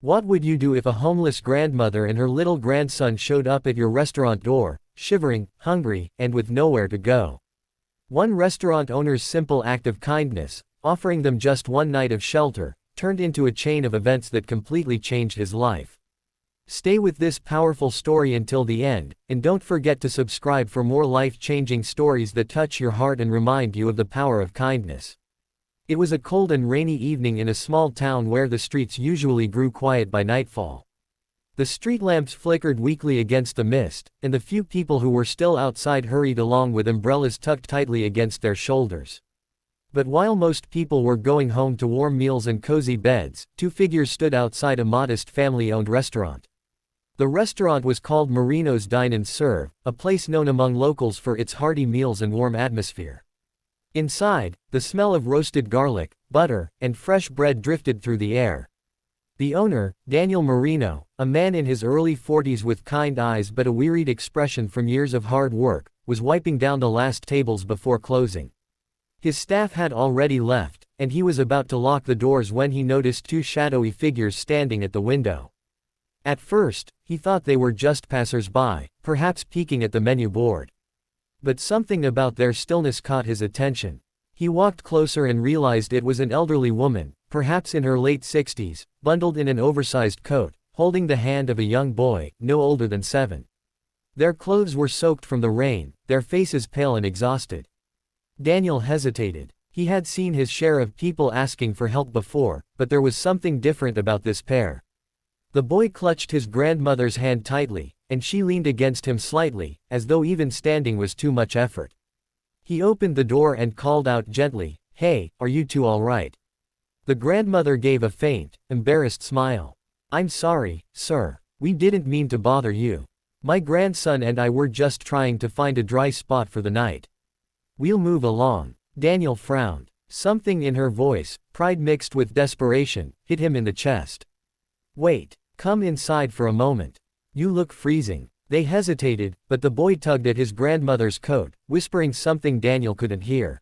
What would you do if a homeless grandmother and her little grandson showed up at your restaurant door, shivering, hungry, and with nowhere to go? One restaurant owner's simple act of kindness, offering them just one night of shelter, turned into a chain of events that completely changed his life. Stay with this powerful story until the end, and don't forget to subscribe for more life-changing stories that touch your heart and remind you of the power of kindness. It was a cold and rainy evening in a small town where the streets usually grew quiet by nightfall. The street lamps flickered weakly against the mist, and the few people who were still outside hurried along with umbrellas tucked tightly against their shoulders. But while most people were going home to warm meals and cozy beds, two figures stood outside a modest family-owned restaurant. The restaurant was called Marino's Dine and Serve, a place known among locals for its hearty meals and warm atmosphere. Inside, the smell of roasted garlic, butter, and fresh bread drifted through the air. The owner, Daniel Marino, a man in his early 40s with kind eyes but a wearied expression from years of hard work, was wiping down the last tables before closing. His staff had already left, and he was about to lock the doors when he noticed two shadowy figures standing at the window. At first, he thought they were just passers-by, perhaps peeking at the menu board. But something about their stillness caught his attention. He walked closer and realized it was an elderly woman, perhaps in her late 60s, bundled in an oversized coat, holding the hand of a young boy, no older than 7. Their clothes were soaked from the rain, their faces pale and exhausted. Daniel hesitated. He had seen his share of people asking for help before, but there was something different about this pair. The boy clutched his grandmother's hand tightly, and she leaned against him slightly, as though even standing was too much effort. He opened the door and called out gently, "Hey, are you two all right?" The grandmother gave a faint, embarrassed smile. "I'm sorry, sir. We didn't mean to bother you. My grandson and I were just trying to find a dry spot for the night. We'll move along." Daniel frowned. Something in her voice, pride mixed with desperation, hit him in the chest. "Wait. Come inside for a moment. You look freezing." They hesitated, but the boy tugged at his grandmother's coat, whispering something Daniel couldn't hear.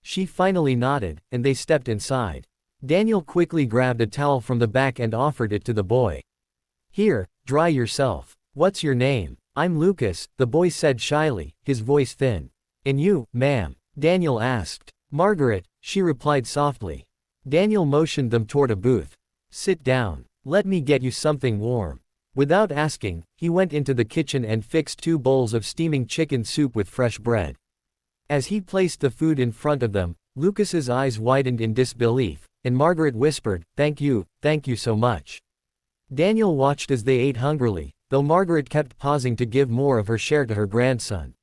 She finally nodded, and they stepped inside. Daniel quickly grabbed a towel from the back and offered it to the boy. "Here, dry yourself. What's your name?" "I'm Lucas," the boy said shyly, his voice thin. "And you, ma'am?" Daniel asked. "Margaret," she replied softly. Daniel motioned them toward a booth. "Sit down. Let me get you something warm." Without asking, he went into the kitchen and fixed 2 bowls of steaming chicken soup with fresh bread. As he placed the food in front of them, Lucas's eyes widened in disbelief, and Margaret whispered, thank you so much." Daniel watched as they ate hungrily, though Margaret kept pausing to give more of her share to her grandson.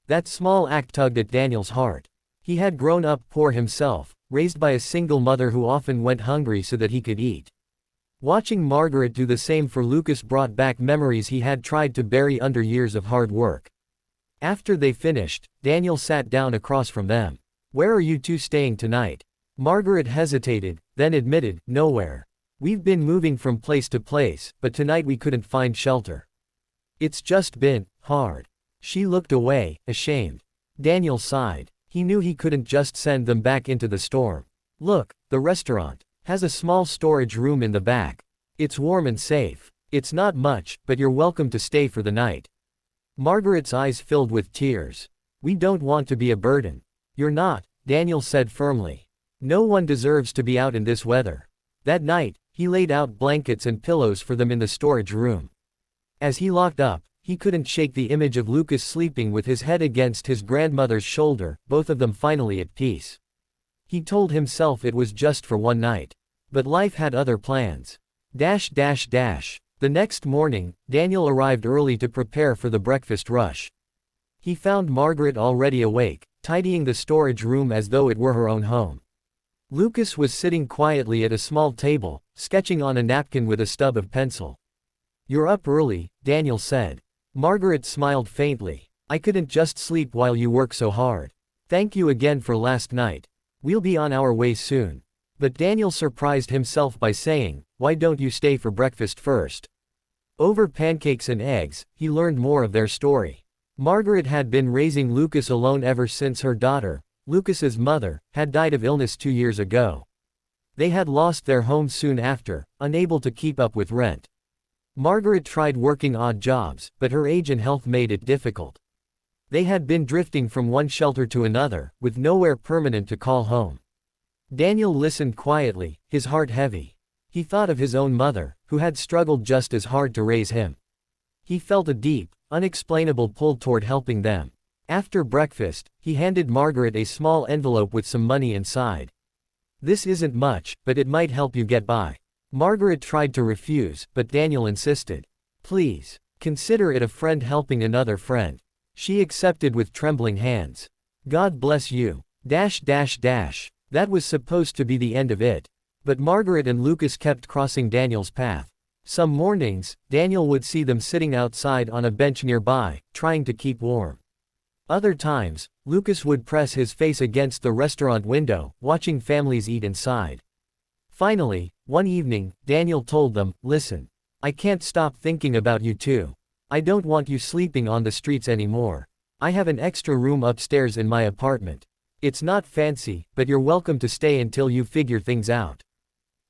That small act tugged at Daniel's heart. He had grown up poor himself, raised by a single mother who often went hungry so that he could eat. Watching Margaret do the same for Lucas brought back memories he had tried to bury under years of hard work. After they finished, Daniel sat down across from them. "Where are you two staying tonight?" Margaret hesitated, then admitted, "Nowhere. We've been moving from place to place, but tonight we couldn't find shelter. It's just been hard." She looked away, ashamed. Daniel sighed. He knew he couldn't just send them back into the storm. "Look, the restaurant has a small storage room in the back. It's warm and safe. It's not much, but you're welcome to stay for the night." Margaret's eyes filled with tears. "We don't want to be a burden." "You're not," Daniel said firmly. "No one deserves to be out in this weather." That night, he laid out blankets and pillows for them in the storage room. As he locked up, he couldn't shake the image of Lucas sleeping with his head against his grandmother's shoulder, both of them finally at peace. He told himself it was just for one night. But life had other plans. The next morning, Daniel arrived early to prepare for the breakfast rush. He found Margaret already awake, tidying the storage room as though it were her own home. Lucas was sitting quietly at a small table, sketching on a napkin with a stub of pencil. "You're up early," Daniel said. Margaret smiled faintly. "I couldn't just sleep while you work so hard. Thank you again for last night. We'll be on our way soon." But Daniel surprised himself by saying, "Why don't you stay for breakfast first?" Over pancakes and eggs, he learned more of their story. Margaret had been raising Lucas alone ever since her daughter, Lucas's mother, had died of illness 2 years ago. They had lost their home soon after, unable to keep up with rent. Margaret tried working odd jobs, but her age and health made it difficult. They had been drifting from one shelter to another, with nowhere permanent to call home. Daniel listened quietly, his heart heavy. He thought of his own mother, who had struggled just as hard to raise him. He felt a deep, unexplainable pull toward helping them. After breakfast, he handed Margaret a small envelope with some money inside. "This isn't much, but it might help you get by." Margaret tried to refuse, but Daniel insisted. "Please, consider it a friend helping another friend." She accepted with trembling hands. "God bless you. That was supposed to be the end of it. But Margaret and Lucas kept crossing Daniel's path. Some mornings, Daniel would see them sitting outside on a bench nearby, trying to keep warm. Other times, Lucas would press his face against the restaurant window, watching families eat inside. Finally, one evening, Daniel told them, "Listen. I can't stop thinking about you two. I don't want you sleeping on the streets anymore. I have an extra room upstairs in my apartment. It's not fancy, but you're welcome to stay until you figure things out."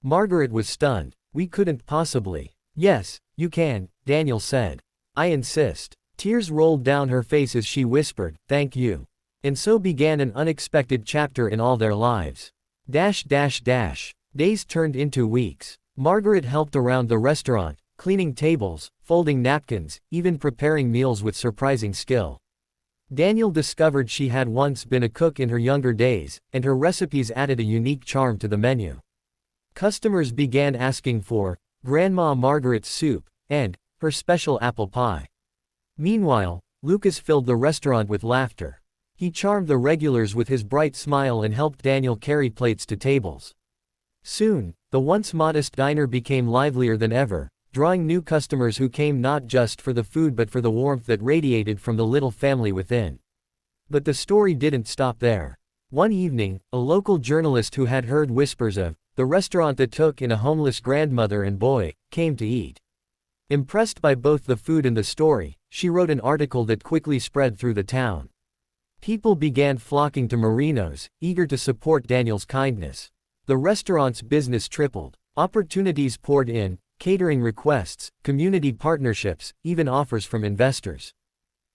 Margaret was stunned. "We couldn't possibly." "Yes, you can," Daniel said. "I insist." Tears rolled down her face as she whispered, "Thank you." And so began an unexpected chapter in all their lives. Days turned into weeks. Margaret helped around the restaurant, cleaning tables, folding napkins, even preparing meals with surprising skill. Daniel discovered she had once been a cook in her younger days, and her recipes added a unique charm to the menu. Customers began asking for Grandma Margaret's soup and her special apple pie. Meanwhile, Lucas filled the restaurant with laughter. He charmed the regulars with his bright smile and helped Daniel carry plates to tables. Soon, the once modest diner became livelier than ever, drawing new customers who came not just for the food but for the warmth that radiated from the little family within. But the story didn't stop there. One evening, a local journalist who had heard whispers of the restaurant that took in a homeless grandmother and boy came to eat. Impressed by both the food and the story, she wrote an article that quickly spread through the town. People began flocking to Marino's, eager to support Daniel's kindness. The restaurant's business tripled. Opportunities poured in, catering requests, community partnerships, even offers from investors.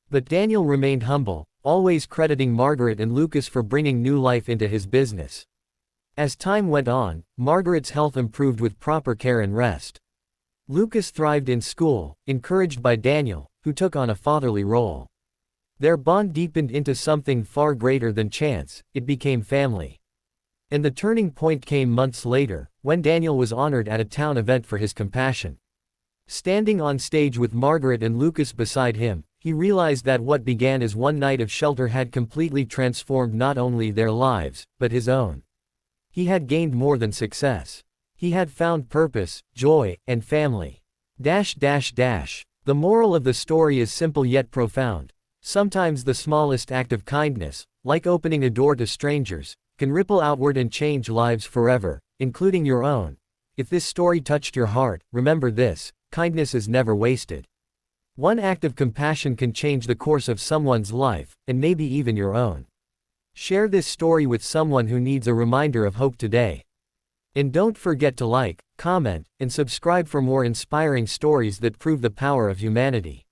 But Daniel remained humble, always crediting Margaret and Lucas for bringing new life into his business. As time went on, Margaret's health improved with proper care and rest. Lucas thrived in school, encouraged by Daniel, who took on a fatherly role. Their bond deepened into something far greater than chance, it became family. And the turning point came months later, when Daniel was honored at a town event for his compassion. Standing on stage with Margaret and Lucas beside him, he realized that what began as one night of shelter had completely transformed not only their lives, but his own. He had gained more than success. He had found purpose, joy, and family. The moral of the story is simple yet profound. Sometimes the smallest act of kindness, like opening a door to strangers, can ripple outward and change lives forever, including your own. If this story touched your heart, remember this: kindness is never wasted. One act of compassion can change the course of someone's life, and maybe even your own. Share this story with someone who needs a reminder of hope today. And don't forget to like, comment, and subscribe for more inspiring stories that prove the power of humanity.